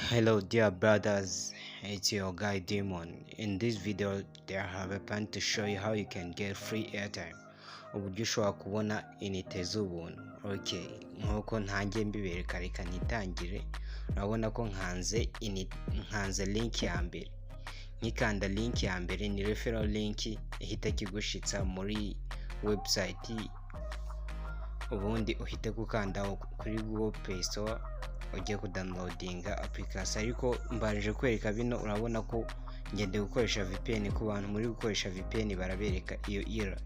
Hello dear brothers, it's your guy Demon. In this video I have a plan to show you how you can get free airtime. Uburyo ushobora kubona inite z'ubuntu. Okay, nkuko ntangiye mbibereka reka nitangire. Urabona ko nkanze link ya mbere. Nkikanda link ya mbere ni referral link ihita kigushitsa muri website, ubundi uhite gukanda kuri Google Play Store ugiye kudownloadinga application. Ariko mbanije kwereka bino, urabona ko ngende gukoresha VPN. Ku bantu muri gukoresha VPN barabereka iyo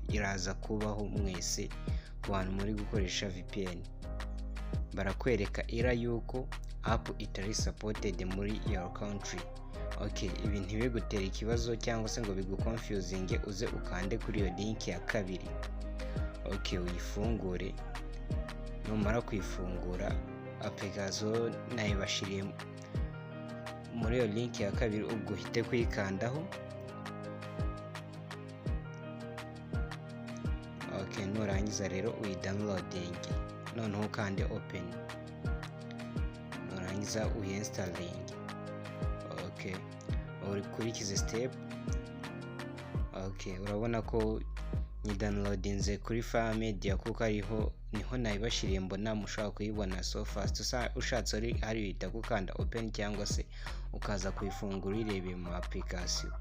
iraza kubaho mwese. Ku bantu muri gukoresha VPN barakwereka yuko app itari supported muri your country. Okay, ibi ntibigutera ikibazo cyangwa se ngo biguconfusing uze ukande kuri iyo link ya kabiri. Okay, uyifungure. Numara kuyifungura application nayibashiriye muri iyo link ya kabiri, ubwo uhite kuyikandaho. Okay, nurangiza rero uyidownloading, noneho kandi open, nurangiza uyinstalling. Okay, urikurikize step. Okay, urabona ko ni downloadinze kuri Fire Media kuko niho nayibashiriye, mbona mushaka kuyibona so fast. Ushatse hari uhita gukanda open cyangwa se ukaza kuyifungura irebeye mu application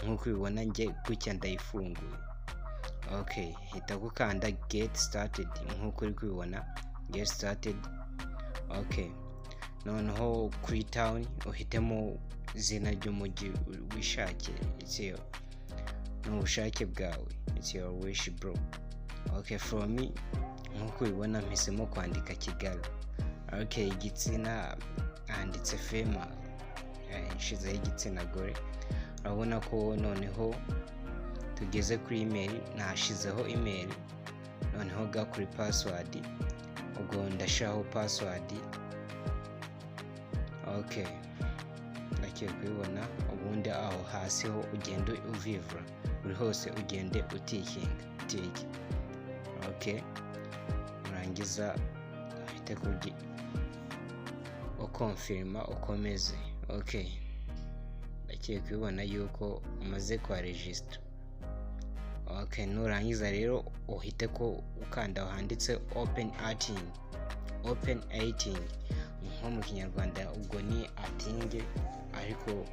nkuko ubibona nge gutya ndayifunguye. Okay, hita gukanda get started nkuko uri kubibona get started. Okay, noneho kuri town uhitemo izina ry'umujyi wishakira, n'ubushake bwawe, it's your wish bro. Okay, from me nkuko ubibona mpisemo kwandika Kigali. Okay, igitsina handitse female, nshizeho igitsina gore. Urabona ko noneho tugeze kuri email, nashizeho email. Noneho ga kuri password, ubwo ndashaho password. Okay, ndakiye kubibona. Ubundi aho hasi ho ugende uvivura, buri hose ugende utikinga tiki. Okay, urangiza uhite ukonfirma ukomeze. Okay, ndakiye kubibona yuko umaze kwa register. Okay, nurangiza rero uhite ko ukanda handitse open 18 nko mu Kinyarwanda ubwo ni atinge, ariko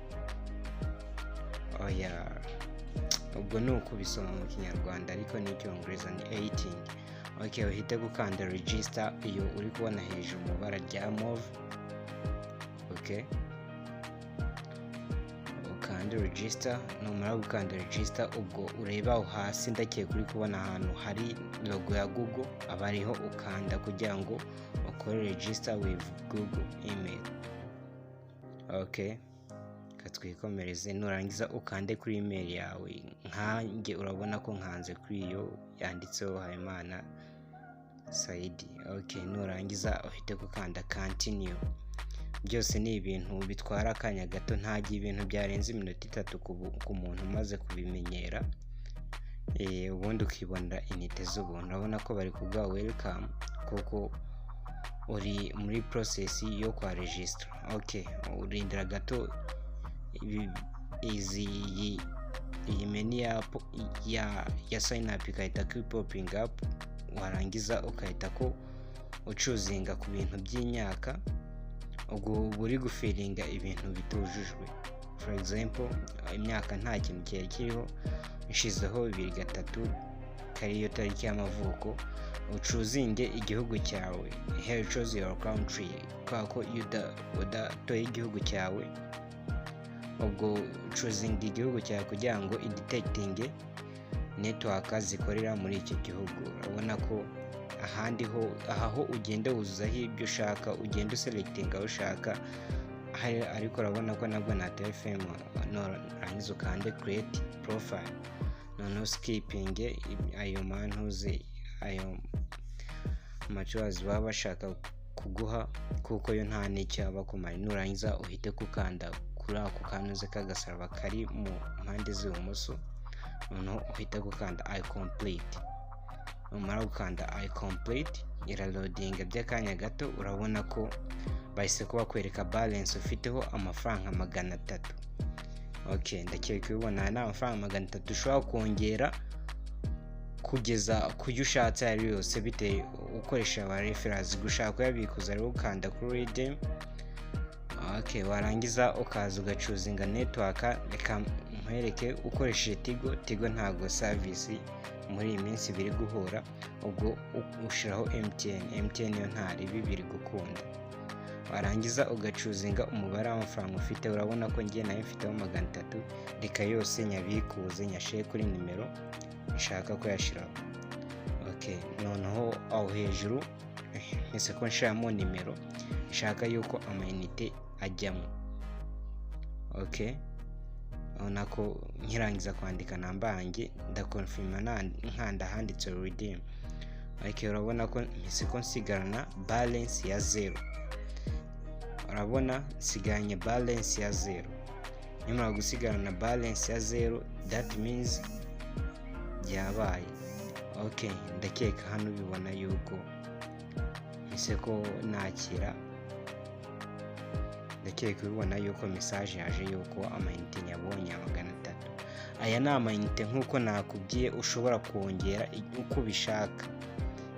ubwo ni uko bisoma mu Kinyarwanda ariko ni Icyongereza ni 18. Okay, uhite gukanda register, iyo uri kubona hejuru mu bara rya move. Okay, ukanda register. Numara gukanda register, ubwo ureba aho hasi ndakiye kuri kubona ahantu hari logo ya Google, abariho ukanda kugira ngo ukore register with Google email. Okay, katwikomereze. Nurangiza ukande kuri email yawe, nkanjye urabona ko nkanze kuri iyo yanditseho Habimana Saidi. Okay, nurangiza uhite gukanda continue. Byose ni ibintu bitwara akanya gato, ntagiye ibintu byarenze iminota 3 ku muntu umaze kubimenyera. Ubundi ukibonera inite z'ubuntu. Urabona ko bari kuguha welcome kuko uri muri process yo kwa register. Okay, urindira gato iyi menu ya sign up ikahita popping up. Warangiza ukahita ko ucuzinga ku bintu by'imyaka, ubwo buri gufiringa ibintu bitujujwe. For example, imyaka nta kintu kiriho, nshizeho 23 kariyo tariki y'amavuko. Ucuzinge igihugu cyawe, here choose your country kako udatoye igihugu cyawe. Ubwo ucuzinga igihugu cyawe kugira ngo idetectinge network zikorera muri icyo gihugu. Urabona ko ahandi ho ugenda wuzuzaho ibyo ushaka, ugenda uselectinga aho ushaka, ariko urabona ko nabwo na FM. Nurangiza ukande create profile, noneho skipping ayo mantuze, ayo macuazi baba bashaka kuguha kuko yo nta n'icyo abakumara. Nurangiza uhite kukanda kuri ako kanuze kagasaraba kari mu mpande z'ibumoso, noneho uhite gukanda I complete. umara gukanda I complete iraloadinga by'akanya gato, urabona ko bahise kuba kwereka balance ufiteho amafaranga 300. Okay, ndakeka ubibona ni amafaranga 300 ushobora kongera kugeza kuyo ushatse ari yose bite ukoresha aba referrals. Gushaka kuyabikuza rero ukanda kuri redeem. Okay, warangiza ukaza ugacuzinga network. Reka nkwereke ukoresheje Tigo ntago service muri iyi minsi biri guhura, ubwo ushiraho MTN yo ntari bibiri gukunda. Warangiza ugacuzinga umubare w'amafaranga ufite, urabona ko ngiye nayo mfiteho 300. Reka yose nyabikuze nyashiye kuri nimero nshaka ko yashiraho. Okay, noneho aho hejuru ese ko nshiramo nimero nshaka yuko Amainite ajyamo. Okay, urabona ko nkirangiza kwandika namba yanjye ndakonfirma nkanda handitse redeem. Okay, urabona ko mise ko nsigarana balance ya 0. Urabona nsiganye balance ya 0. Nyuma gusigarana balance ya 0, that means yabaye. Okay, ndakeka hano bibona yuko mise ko nakira, ndakeka bibona yuko message yaje yuko Amainite nyabonye 300. Aya ni Amainite nkuko nakubwiye ushobora kongera uko bishaka,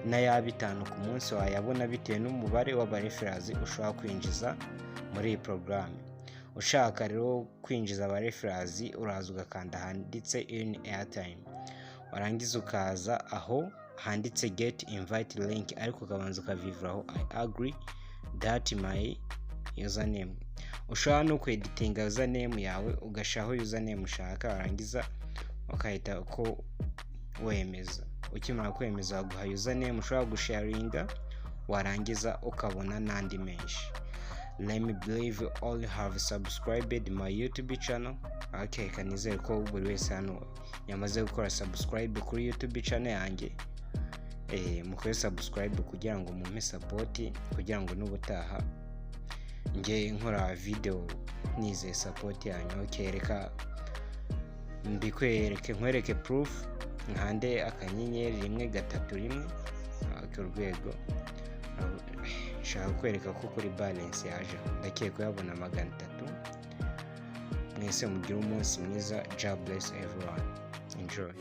na ya 5 ku munsi wayabona bitewe n'umubare w'aba referrals ushobora kwinjiza muri iyi program. Ushaka rero kwinjiza aba referrals uraza ugakanda handitse in Airtime, warangiza ukaza aho handitse get invite link, ariko ukabanza ukavivuraho I agree that my username. Ushobora no kweditinga username yawe ugashaho username ushaka, warangiza ukahita ko wemeza. Ukimara kwemeza waguha username ushobora gusharinga, warangiza ukabona nandi menshi. Let me believe all you have subscribed my YouTube channel. Okay, kanizere ko buri wese hano yamaze gukora subscribe kuri YouTube channel yanjye. Mukore subscribe kugira ngo mumpe support, kugira ngo n'ubutaha nge nkora video nize support yanyu. Okay, reka nkwereke proof. Nkande akanyenyeri 131 urwego. Shaka kwereka ko kuri balance yaje, ndakeka yabona 300. Mwese mugire umunsi mwiza. God bless everyone. Enjoy.